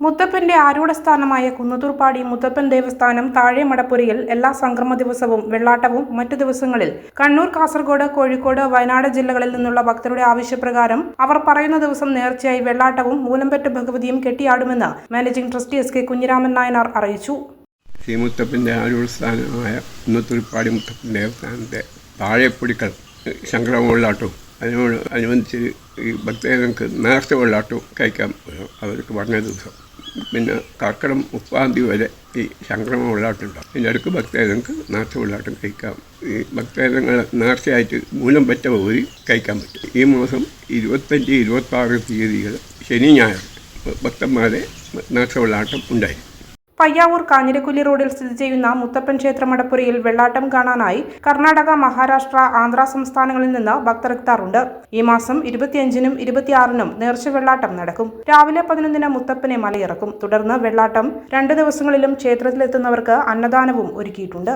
മുത്തപ്പന്റെ ആരൂഢസ്ഥാനമായ കുന്നത്തൂർപ്പാടി മുത്തപ്പൻ ദേവസ്ഥാനം താഴെ മടപ്പുരയിൽ എല്ലാ സംക്രമ ദിവസവും വെള്ളാട്ടവും മറ്റു ദിവസങ്ങളിൽ കണ്ണൂർ, കാസർഗോഡ്, കോഴിക്കോട്, വയനാട് ജില്ലകളിൽ നിന്നുള്ള ഭക്തരുടെ ആവശ്യപ്രകാരം അവർ പറയുന്ന ദിവസം നേർച്ചയായി വെള്ളാട്ടവും മൂലംപെറ്റ ഭഗവതിയും കെട്ടിയാടുമെന്ന് managing trustee S K Kunhiraman Nayanar അറിയിച്ചു. ശ്രീ മുത്തപ്പൻ്റെ ആരൂഢസ്ഥാനമായ കുന്നത്തൂർപ്പാടി മുത്തപ്പൻ ദേവസ്ഥാനത്തെ താഴെപ്പുടിക്കൽ സംക്രമ വെള്ളാട്ടവും അനുബന്ധിച്ച് ഈ ഭക്തജനങ്ങൾക്ക് നേർച്ച വെള്ളാട്ടവും കഴിക്കാൻ അവർക്ക് പറഞ്ഞ ദിവസം. പിന്നെ കർക്കിടം 30 വരെ ഈ സംക്രമ വെള്ളാട്ടമുണ്ടാകും. അതിൻ്റെ അടുക്ക് ഭക്തജനങ്ങൾക്ക് നേർച്ച വെള്ളാട്ടം കഴിക്കാം. ഈ ഭക്തജനങ്ങൾ നേർച്ചയായിട്ട് മൂലം പറ്റ ഭഗവതി കഴിക്കാൻ പറ്റും. ഈ മാസം 25, 26 തീയതികൾ ശനി, ഞായർ ഭക്തന്മാരെ നേർച്ച വെള്ളാട്ടം ഉണ്ടായി. പയ്യാവൂർ കാഞ്ഞിരക്കുല്ലി റോഡിൽ സ്ഥിതി ചെയ്യുന്ന മുത്തപ്പൻ ക്ഷേത്ര മടപ്പുരയിൽ വെള്ളാട്ടം കാണാനായി കർണാടക, മഹാരാഷ്ട്ര, ആന്ധ്ര സംസ്ഥാനങ്ങളിൽ നിന്ന് ഭക്തർ എത്താറുണ്ട്. ഈ മാസം 25-നും 26-നും നേർച്ച വെള്ളാട്ടം നടക്കും. രാവിലെ 11-ന് മുത്തപ്പനെ മലയിറക്കും. തുടർന്ന് വെള്ളാട്ടം 2 ദിവസങ്ങളിലും ക്ഷേത്രത്തിലെത്തുന്നവർക്ക് അന്നദാനവും ഒരുക്കിയിട്ടുണ്ട്.